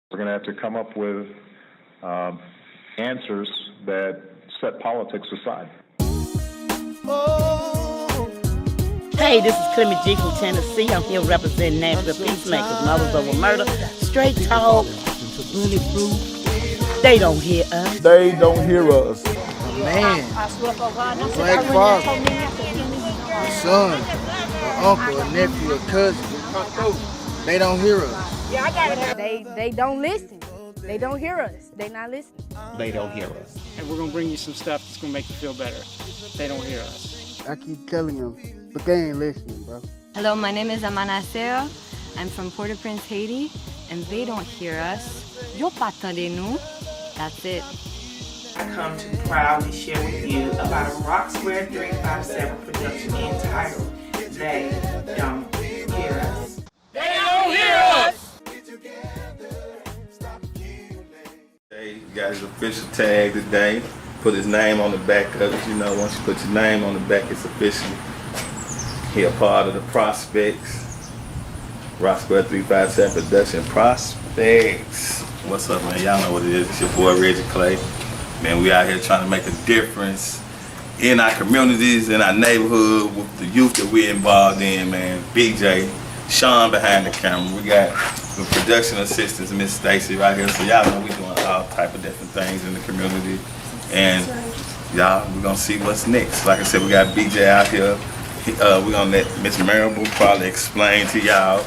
We're going to have to come up with answers that set politics aside. Hey, this is Clement G from Tennessee. I'm here representing Nashville Peacemakers, Mothers Over Murder. Straight talk, bulletproof. They don't hear us. They don't hear us. Man, Black father, a son, an uncle, a nephew, a cousin. They don't hear us. They don't listen. They don't hear us. They not listening. They don't hear us. And we're gonna bring you some stuff that's gonna make you feel better. They don't hear us. I keep telling them, but they ain't listening, bro. Hello, my name is Amana Sera. I'm from Port-au-Prince, Haiti, and they don't hear us. Yo pas nous. That's it. I come to proudly share with you about a ROC Square 357 production entitled They Don't Hear Us. They don't hear us! Hey, you got his official tag today. Put his name on the back of it. You know, once you put your name on the back, it's official. He a part of the Prospects. ROC Square 357 production Prospects. What's up, man? Y'all know what it is. It's your boy Reggie Clay. Man, we out here trying to make a difference in our communities, in our neighborhood, with the youth that we're involved in, man. BJ, Sean behind the camera. We got the production assistants, Miss Stacy right here. So y'all know we doing all type of different things in the community. And y'all, we're gonna see what's next. Like I said, we got BJ out here. We're gonna let Miss Meribah probably explain to y'all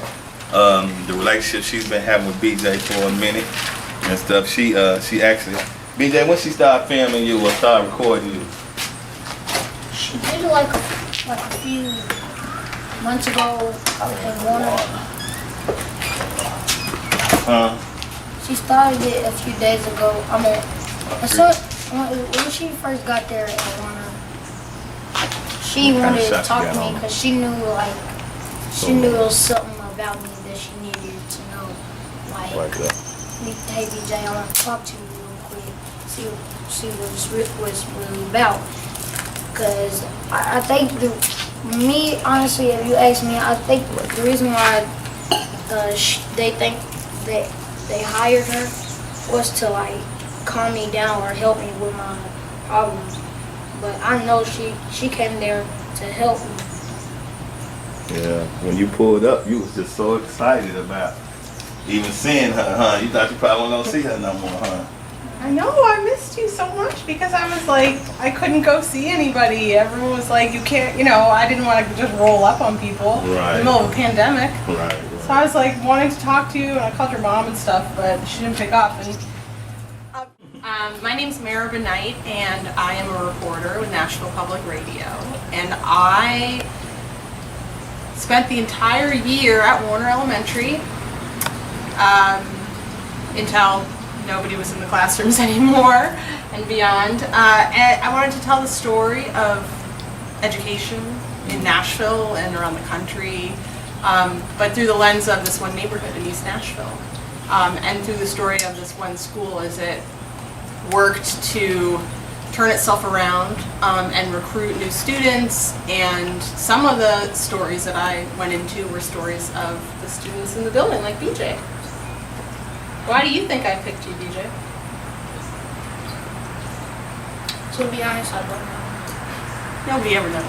the relationship she's been having with BJ for a minute and stuff. She actually, BJ, when she started filming you or started recording you? She did like a few months ago in Warner. She started it a few days ago. When she first got there in Warner, she wanted to talk to me because she knew it was something about me that she needed to know. Like hey BJ, I want to talk to you real quick. See what this was really about. Because I think honestly, if you ask me, I think the reason why they think that they hired her was to like calm me down or help me with my problems. But I know she came there to help me. Yeah, when you pulled up, you was just so excited about even seeing her, huh? You thought you probably wasn't gonna see her no more, huh? I know, I missed you so much because I was like, I couldn't go see anybody. Everyone was like, you can't, I didn't want to just roll up on people in the middle of a pandemic. Right. So I was like wanting to talk to you, and I called your mom and stuff, but she didn't pick up. And my name's Meribah Knight, and I am a reporter with Nashville Public Radio. And I spent the entire year at Warner Elementary until nobody was in the classrooms anymore and beyond. And I wanted to tell the story of education in Nashville and around the country, but through the lens of this one neighborhood in East Nashville, and through the story of this one school as it worked to turn itself around and recruit new students. And some of the stories that I went into were stories of the students in the building, like BJ. Why do you think I picked you, BJ? To be honest, I don't know. Nobody ever knows.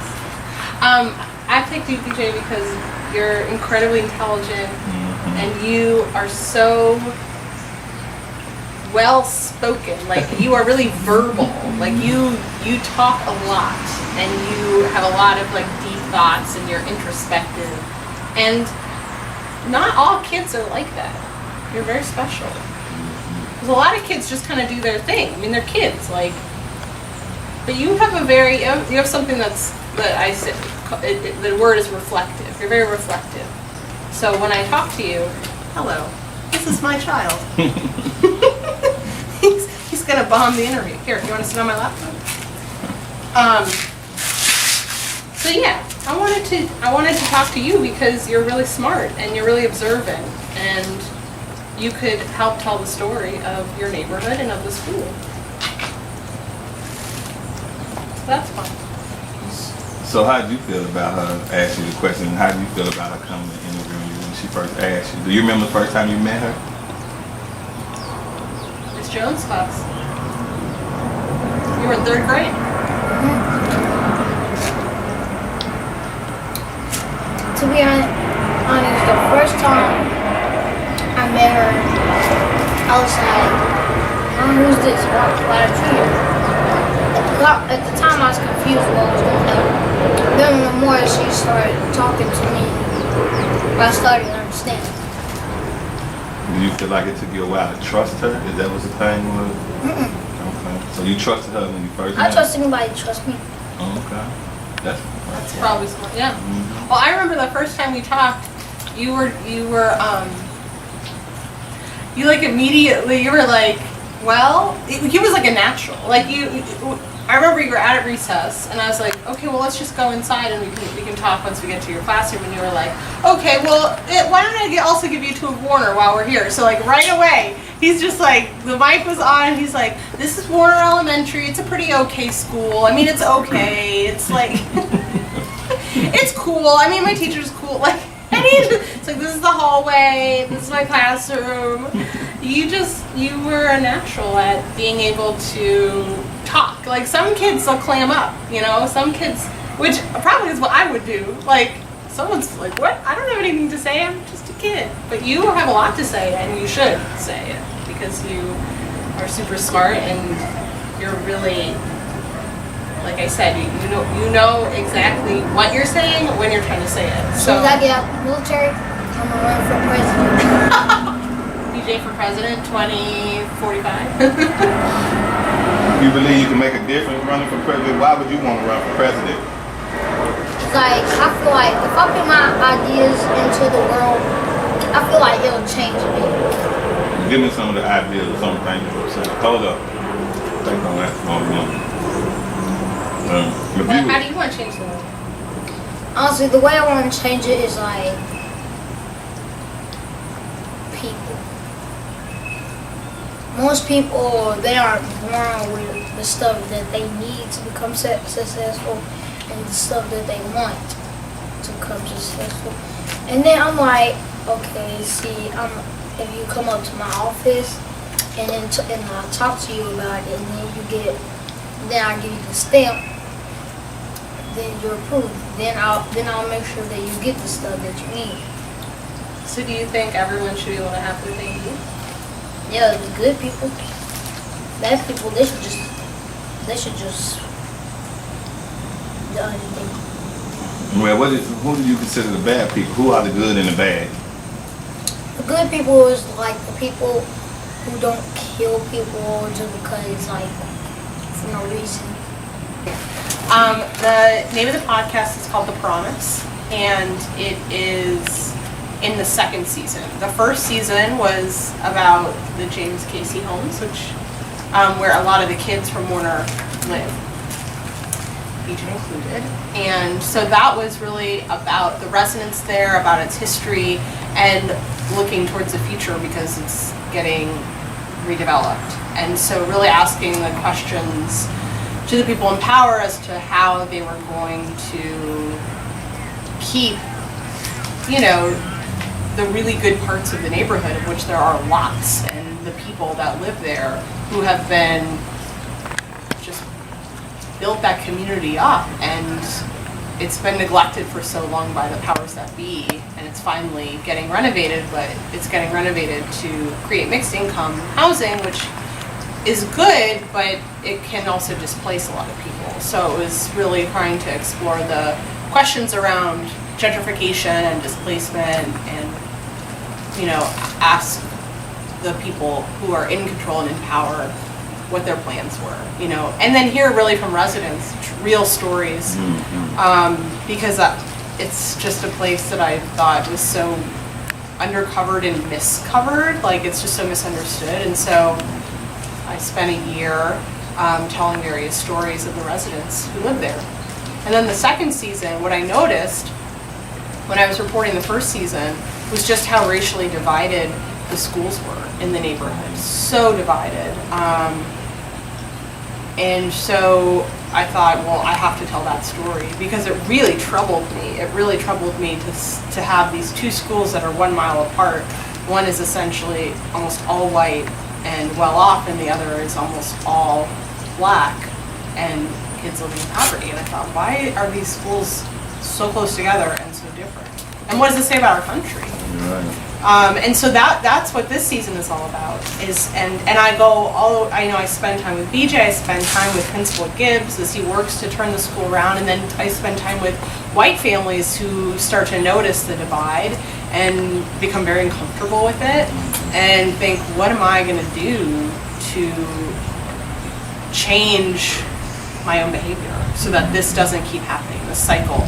I picked you, BJ, because you're incredibly intelligent and you are so well spoken. Like, you are really verbal. Like, you talk a lot and you have a lot of like deep thoughts and you're introspective. And not all kids are like that. You're very special. Because a lot of kids just kind of do their thing. I mean, they're kids, like. But you have you have something that I said. The word is reflective. You're very reflective. So when I talk to you, hello, this is my child. he's gonna bomb the interview. Here, you want to sit on my lap? So yeah, I wanted to talk to you because you're really smart and you're really observant and you could help tell the story of your neighborhood and of the school. So that's fun. So how did you feel about her asking you the question? And how do you feel about her coming and interviewing you when she first asked you? Do you remember the first time you met her? Jones' class. You were in 3rd grade. To be honest, the first time I met her, I was like, Mom, who's this? Why I treat her? At the time, I was confused what was going on. Then the more she started talking to me, I started to understand. Do you feel like it took you a while to trust her? Is that what the thing was? Okay. So you trusted her when you first met I her? trust anybody to trust me. Oh, okay. That's Probably smart, yeah. Well, I remember the first time we talked, you like immediately, you were like, well, he was like a natural. Like I remember you were out at recess, and I was like, okay, well, let's just go inside and we can talk once we get to your classroom. And you were like, okay, well, why don't I also give you 2 of Warner while we're here? So like right away, he's just like, the mic was on, and he's like, this is Warner Elementary. It's a pretty okay school. I mean, it's okay. It's like, it's cool. I mean, my teacher's cool. Like, it's like, this is the hallway. This is my classroom. You were a natural at being able to talk. Like, some kids will clam up, you know? Some kids, which probably is what I would do. Like, someone's like, what? I don't have anything to say. I'm just a kid. But you have a lot to say, and you should say it, because you are super smart, and you're really, like I said, you know exactly what you're saying when you're trying to say it. So as I get out of the military, I'm gonna run for president. BJ for president 2045. You believe you can make a difference running for president? Why would you want to run for president? Like, I feel like if I put my ideas into the world, I feel like it'll change me. Give me some of the ideas or some things you're saying. Hold up. Think on that for a minute. How do you want to change the world? Honestly, the way I want to change it is like people. Most people, they aren't born with the stuff that they need to become successful and the stuff that they want to become successful. And then I'm like, okay, see, if you come up to my office and then and I'll talk to you about it, and then I give you the stamp, then you're approved. Then I'll make sure that you get the stuff that you need. So do you think everyone should be able to have their thing too? Yeah, the good people. Bad people, they should just do anything. Well, who do you consider the bad people? Who are the good and the bad? The good people is like the people who don't kill people just because, like, for no reason. The name of the podcast is called The Promise, and it is in the 2nd season. The 1st season was about the James Casey homes, which where a lot of the kids from Warner live, BJ included. And so that was really about the residents there, about its history, and looking towards the future because it's getting redeveloped. And so really asking the questions to the people in power as to how they were going to keep, the really good parts of the neighborhood, of which there are lots, and the people that live there who have been just built that community up, and it's been neglected for so long by the powers that be, and it's finally getting renovated, but it's getting renovated to create mixed income housing, which is good, but it can also displace a lot of people. So it was really trying to explore the questions around gentrification and displacement, and ask the people who are in control and in power what their plans were, and then hear really from residents real stories, because it's just a place that I thought was so undercovered and miscovered, like it's just so misunderstood. And so I spent a year telling various stories of the residents who live there. And then the 2nd season, what I noticed when I was reporting the 1st season was just how racially divided the schools were in the neighborhood. So divided. And so I thought, well, I have to tell that story because it really troubled me. It really troubled me to have these 2 schools that are 1 mile apart. One is essentially almost all white, and well off, and the other is almost all black and kids living in poverty. And I thought, why are these schools so close together and so different? And what does it say about our country? And so that's what this season is all about. And I spend time with BJ, I spend time with Principal Gibbs as he works to turn the school around, and then I spend time with white families who start to notice the divide and become very uncomfortable with it and think, what am I going to do to change my own behavior so that this doesn't keep happening, this cycle.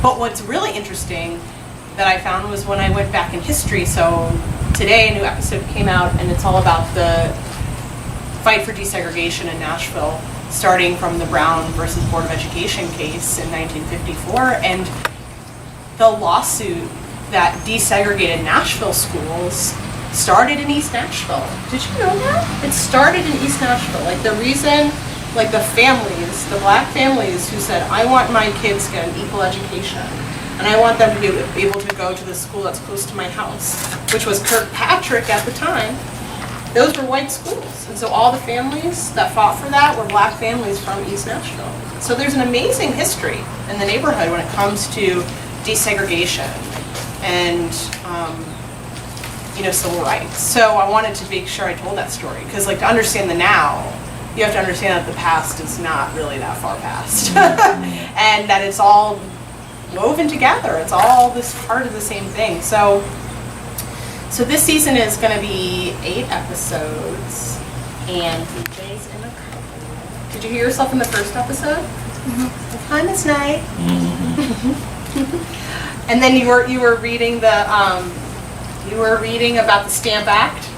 But what's really interesting that I found was when I went back in history. So today a new episode came out, and it's all about the fight for desegregation in Nashville, starting from the Brown versus Board of Education case in 1954, and the lawsuit that desegregated Nashville schools started in East Nashville. Did you know that? It started in East Nashville. Like the reason, like the families, the black families who said, I want my kids to get an equal education, and I want them to be able to go to the school that's close to my house, which was Kirkpatrick at the time. Those were white schools. And so all the families that fought for that were black families from East Nashville. So there's an amazing history in the neighborhood when it comes to desegregation and civil rights. So I wanted to make sure I told that story, because to understand the now, you have to understand that the past is not really that far past. And that it's all woven together. It's all this part of the same thing. So this season is going to be 8 episodes, and DJ's in a couple. Did you hear yourself in the first episode? Mm-hmm. Hi, Miss Knight. Mm-hmm. And then you were reading about the Stamp Act.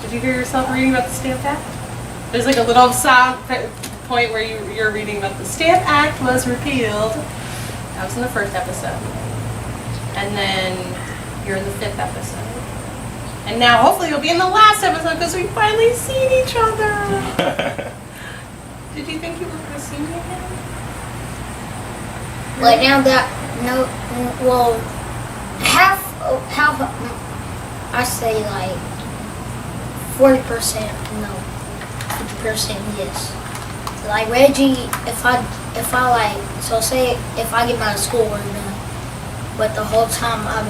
Did you hear yourself reading about the Stamp Act? There's like a little sound point where you're reading about the Stamp Act was repealed. That was in the first episode. And then you're in the 5th episode. And now hopefully you'll be in the last episode because we've finally seen each other. Did you think you were going to see me again? Like now that, no, well, half, I say like 40% no, 50% yes. Like Reggie, if I like, so say if I get my schoolwork done, but the whole time I've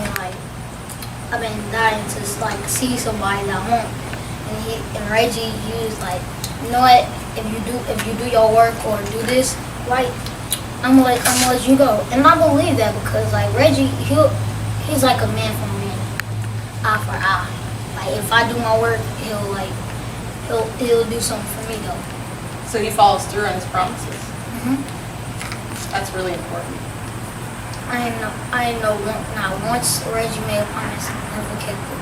been dying to like see somebody that I want, and Reggie, he was like, you know what? If you do your work or do this, right? I'm gonna let you go, and I believe that because like Reggie, he's like a man for man, eye for eye. Like if I do my work, he'll do something for me though. So he follows through on his promises. Mhm. That's really important. I didn't know not once Reggie made a promise and never kept it.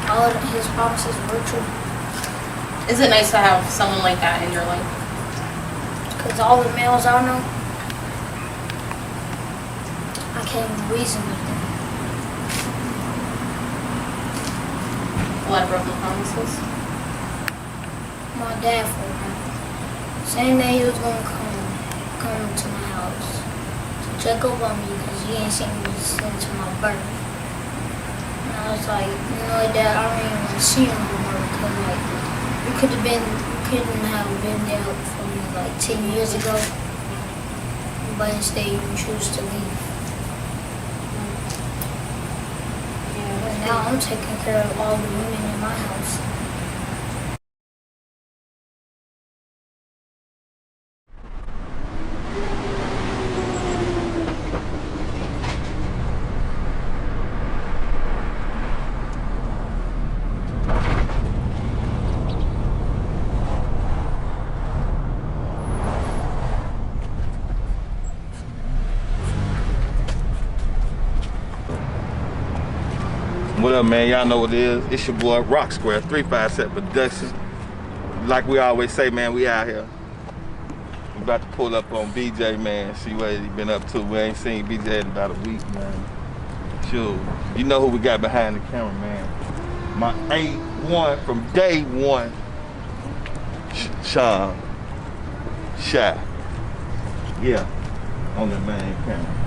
All of his promises were true. Is it nice to have someone like that in your life? Because all the males I know, I can't even reason with them. A lot of broken promises? My dad, for him, saying that he was going to come to my house to check up on me because he ain't seen me since my birth. And I was like, you know, Dad, I don't even want to see him anymore because like, you couldn't have been there for me like 10 years ago, but instead you choose to leave. But now I'm taking care of all the women in my house. What up, man? Y'all know what it is. It's your boy, ROC Square, 357 Productions. Like we always say, man, we out here. We about to pull up on BJ, man, see what he been up to. We ain't seen BJ in about a week, man. Sure. You know who we got behind the camera, man. My A1 from day one, Sean. Shy. Yeah, on the main camera.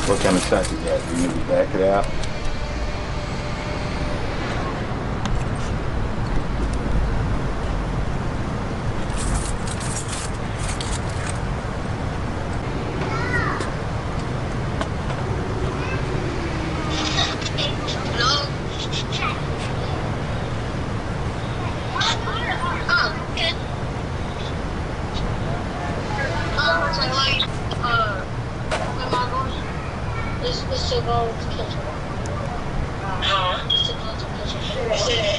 What kind of shot you got? You need to back it out. It's to go to kitchen. It's to go to kitchen.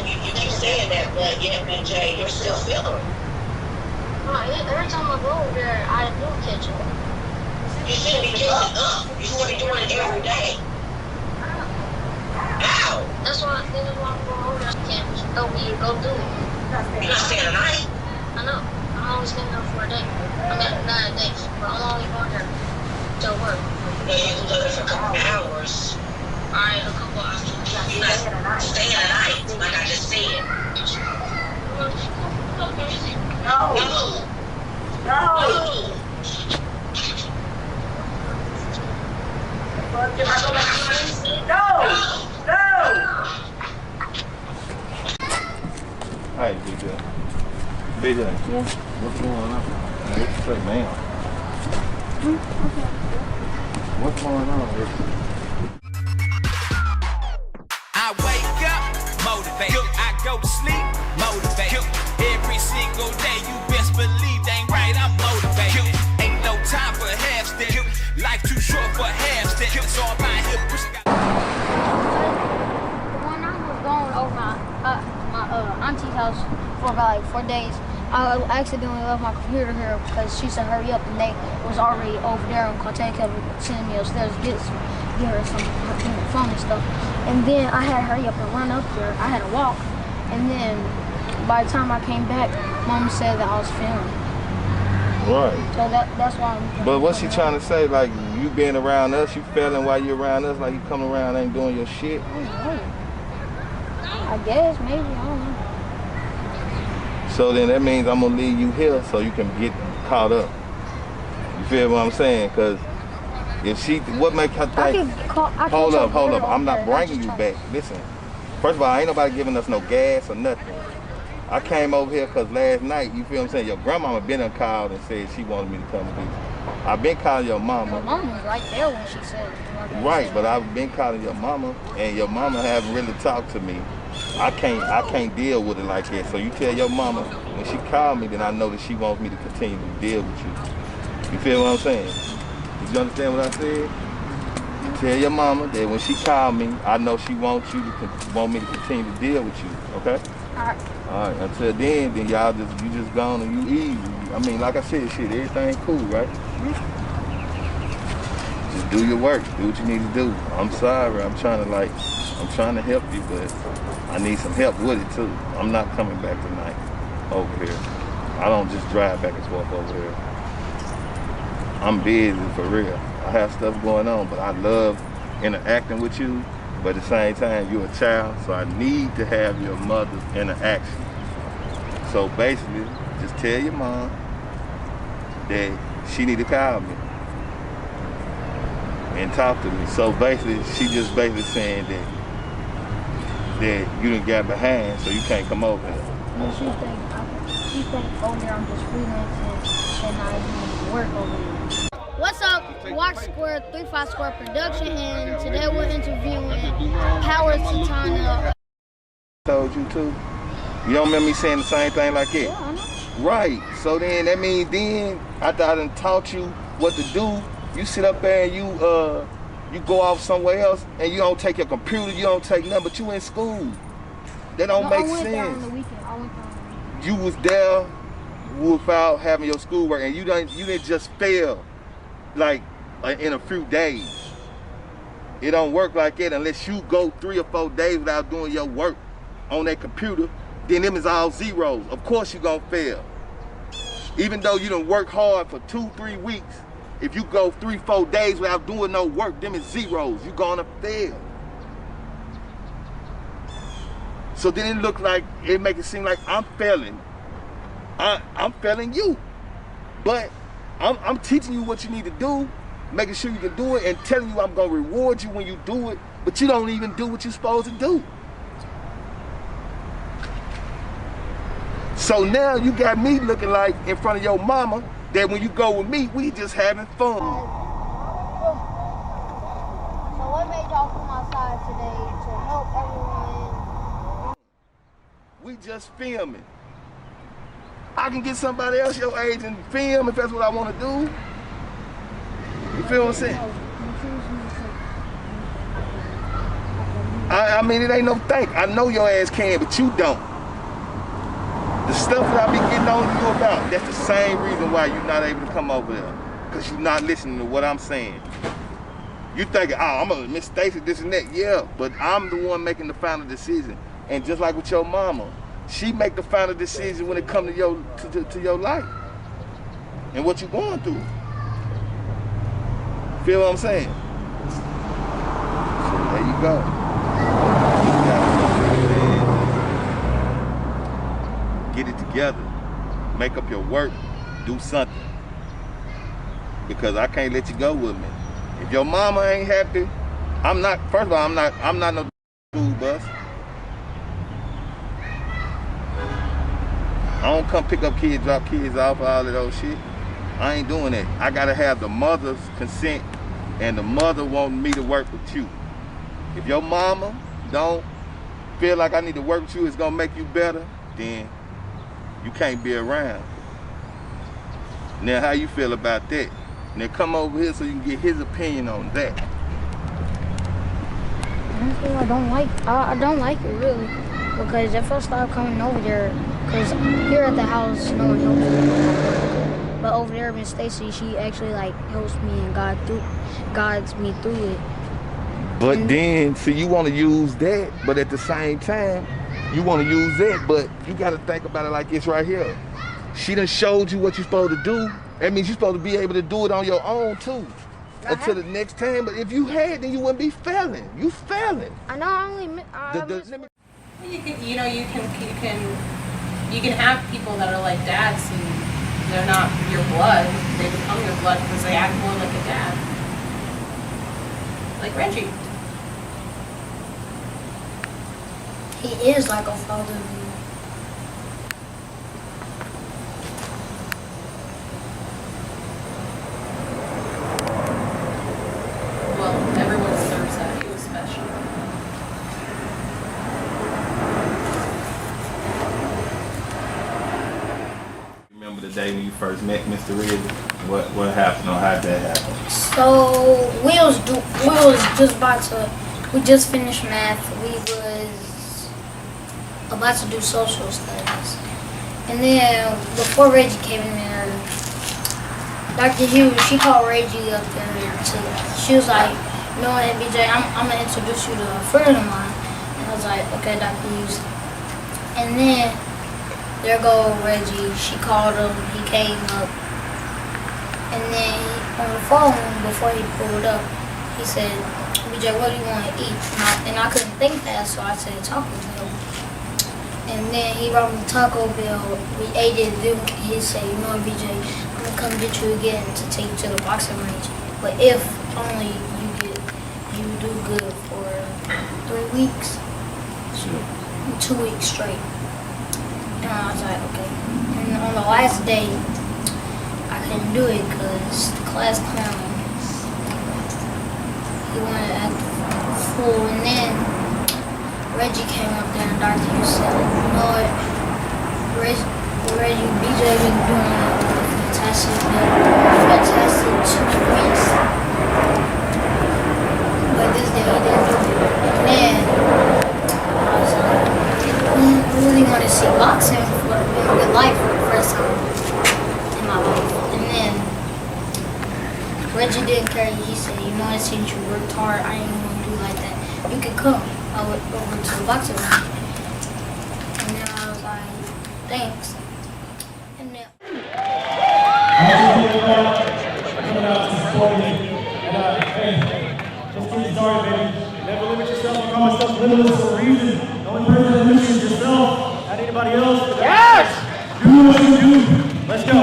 You keep saying that, but yeah, BJ, you're still feeling it. Every time I go over there, I do kitchen. You shouldn't be getting up. You should be doing it every day. Ow! That's why I'm going over there. Can't help me go do it. You're not staying the night? I know. I'm only staying there for a day. I mean, not a day, but I'm only going there to work. Yeah, you can go there for a couple hours. Alright, a couple hours. You're not staying the night, like I just said. No. No. No. Hi, BJ. BJ. Yeah. What's going on? What's up now? What's going on? I wake up, motivate. I go to sleep, motivate. Every single day, you best believe they ain't right, I'm motivated. Ain't no time for half step. Life too short for half step. It's all about hip. When I was going over my auntie's house for about like 4 days, I accidentally left my computer here because she said hurry up, and they was already over there, and Cortez kept sending me upstairs to get her some phone and stuff. And then I had to hurry up and run up there. I had to walk, and then by the time I came back, Mom said that I was failing. Right. So that's why I'm. But what's she trying to say? Like, you being around us, you failing while you're around us, like you coming around ain't doing your shit? I guess, maybe, I don't know. So then that means I'm gonna leave you here so you can get caught up. You feel what I'm saying? Because if she, what make her think? Hold up. I'm not bringing you back. Listen, first of all, ain't nobody giving us no gas or nothing. I came over here because last night, you feel what I'm saying? Your grandmama been on called and said she wanted me to come with you. I've been calling your mama. My mom was right there when she said it. Right, but I've been calling your mama, and your mama haven't really talked to me. I can't deal with it like that. So you tell your mama, when she called me, then I know that she wants me to continue to deal with you. You feel what I'm saying? You understand what I said? You tell your mama that when she called me, I know she wants me to continue to deal with you. Okay? All right. Until then y'all you just gone and you easy. I mean, like I said, shit, everything cool, right? Just do your work. Do what you need to do. I'm sorry. I'm trying to help you, but I need some help with it too. I'm not coming back tonight over here. I don't just drive back and forth over here. I'm busy for real. I have stuff going on, but I love interacting with you. But at the same time, you're a child, so I need to have your mother's interaction. So basically, just tell your mom that she need to call me and talk to me. So basically, she just saying that you done got behind, so you can't come over here. No, she think over there I'm just freelancing and not doing work over there. What's up, ROC Square, 35 Square Production, and today we're interviewing Howard Santana. Told you too. You don't remember me saying the same thing like that? Yeah, I know. Right. So then that means then after I done taught you what to do, you sit up there and you go off somewhere else and you don't take your computer, you don't take nothing, but you in school. That don't make sense. There on the weekend. I went there on the weekend. You was there without having your schoolwork, and you didn't just fail like in a few days. It don't work like that unless you go 3 or 4 days without doing your work on that computer. Then them is all zeros. Of course you gonna fail. Even though you done work hard for 2-3 weeks, if you go 3-4 days without doing no work, them is zeros. You gonna fail. So then it make it seem like I'm failing. I'm failing you. But I'm teaching you what you need to do, making sure you can do it, and telling you I'm gonna reward you when you do it, but you don't even do what you're supposed to do. So now you got me looking like in front of your mama that when you go with me, we just having fun. So what made y'all come outside today to help everyone? We just filming. I can get somebody else your age and film if that's what I want to do. You feel what I'm saying? I mean, it ain't no thank. I know your ass can, but you don't. The stuff that I be getting on you about, that's the same reason why you're not able to come over there. Because you're not listening to what I'm saying. You thinking, oh, I'm gonna miss Stacy, this and that. Yeah, but I'm the one making the final decision. And just like with your mama, she make the final decision when it comes to your life and what you're going through. Feel what I'm saying? So there you go. Get it together. Make up your work. Do something. Because I can't let you go with me. If your mama ain't happy, I'm not. First of all, I'm not no school bus. I don't come pick up kids, drop kids off, all of those shit. I ain't doing that. I gotta have the mother's consent, and the mother wanting me to work with you. If your mama don't feel like I need to work with you, it's gonna make you better, then you can't be around. Now, how you feel about that? Now come over here so you can get his opinion on that. Honestly, I don't like it really, because if I start coming over there, because here at the house, no one helps me. But over there, Miss Stacy, she actually like helps me and guides me through it. But then, see, you want to use that, but at the same time, you want to use that, but you got to think about it like this right here. She done showed you what you're supposed to do. That means you're supposed to be able to do it on your own too. Until the next time. But if you had, then you wouldn't be failing. You failing. I know. I only. You can have people that are like dads and they're not your blood. They become your blood because they act more like a dad. Like Reggie. He is like a father to me. Well, everyone deserves that, you especially. Remember the day when you first met Mr. Ridley? What happened or how'd that happen? So we was just about to. We just finished math. We was about to do social studies, and then before Reggie came in there, Dr. Hughes, she called Reggie up there too. She was like, "You know what, BJ, I'm gonna introduce you to a friend of mine." And I was like, "Okay, Dr. Hughes." And then there go Reggie. She called him. He came up, and then on the phone before he pulled up, he said, "BJ, what do you want to eat?" And I couldn't think fast, so I said Taco Bell. And then he brought me Taco Bell. We ate it. Then he said, "You know what, BJ, I'm gonna come get you again to take you to the boxing range. But if only you do good for 3 weeks, 2 weeks straight." And I was like, okay. And on the last day, I couldn't do it because the class clown, he wanted to act the fool. And then Reggie came up there and Dr. Hughes said, "You know what, Reggie, BJ been doing a fantastic 2 weeks. But this day he didn't do it." And then I was like, I really want to see boxing in real life for the first time in my life. And then Reggie didn't care. He said, "You know, since you worked hard, I ain't gonna do like that. You can come over to the boxing room." And then I was like, "Thanks." And then never limit yourself. You call myself limitless for a reason. The only person that limits is yourself, not anybody else. Yes! Do what you do. Let's go.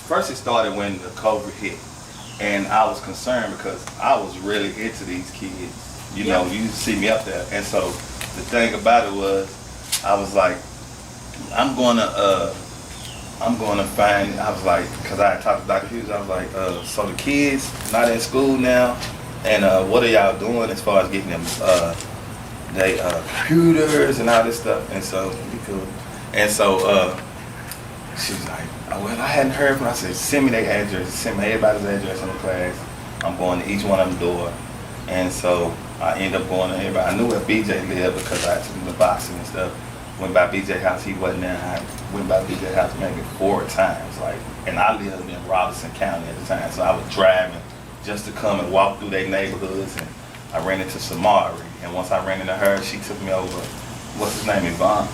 First it started when the COVID hit, and I was concerned because I was really into these kids. You know, you see me up there, and so the thing about it was, I was like, I'm gonna find. I was like, because I had talked to Dr. Hughes, I was like, so the kids not in school now, and what are y'all doing as far as getting them they computers and all this stuff? And so we could, and so she was like, oh, well, I hadn't heard from her. I said, send me their address, send me everybody's address in the class. I'm going to each one of them door. And so I ended up going to everybody. I knew where BJ lived because I took him to boxing and stuff. Went by BJ's house, he wasn't there. I went by BJ's house maybe 4 times. Like, and I lived in Robinson County at the time, so I was driving just to come and walk through their neighborhoods. And I ran into Samari. And once I ran into her, she took me over, what's his name, Yvonne?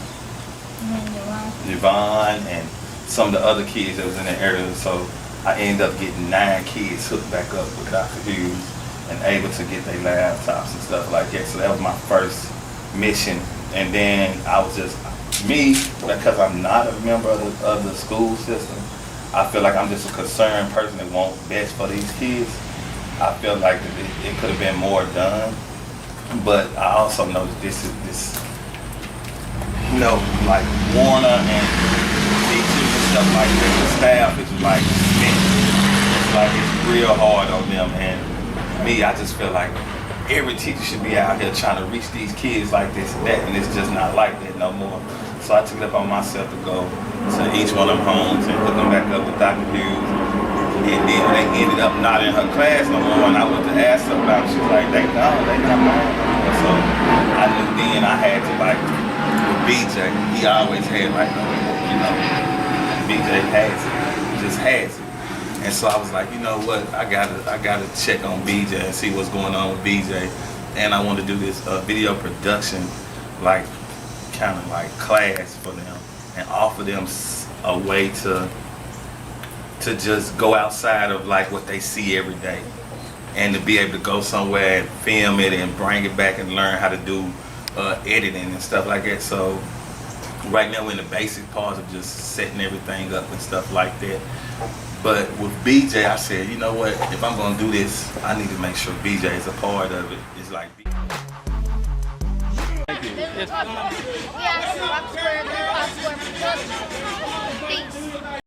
Yvonne and some of the other kids that was in the area. So I ended up getting 9 kids hooked back up with Dr. Hughes and able to get their laptops and stuff like that. So that was my first mission. And then I was just, me, because I'm not a member of the school system, I feel like I'm just a concerned person that wants best for these kids. I feel like it could have been more done. But I also know that this, you know, like Warner and teachers and stuff like that, the staff is like, it's like it's real hard on them. And me, I just feel like every teacher should be out here trying to reach these kids like this and that, and it's just not like that no more. So I took it up on myself to go to each one of them homes and hook them back up with Dr. Hughes. And then when they ended up not in her class no more, and I went to ask her about it, she was like, they not gone no more. So I knew then I had to, like, with BJ, he always had like, you know, BJ has it, he just has it. And so I was like, you know what, I gotta check on BJ and see what's going on with BJ. And I want to do this video production, like, kind of like class for them and offer them a way to just go outside of like what they see every day, and to be able to go somewhere and film it and bring it back and learn how to do editing and stuff like that. So right now we're in the basic parts of just setting everything up and stuff like that. But with BJ, I said, you know what, if I'm gonna do this, I need to make sure BJ is a part of it. It's like, thank you. Yes, ROC Square, ROC Square production. Peace.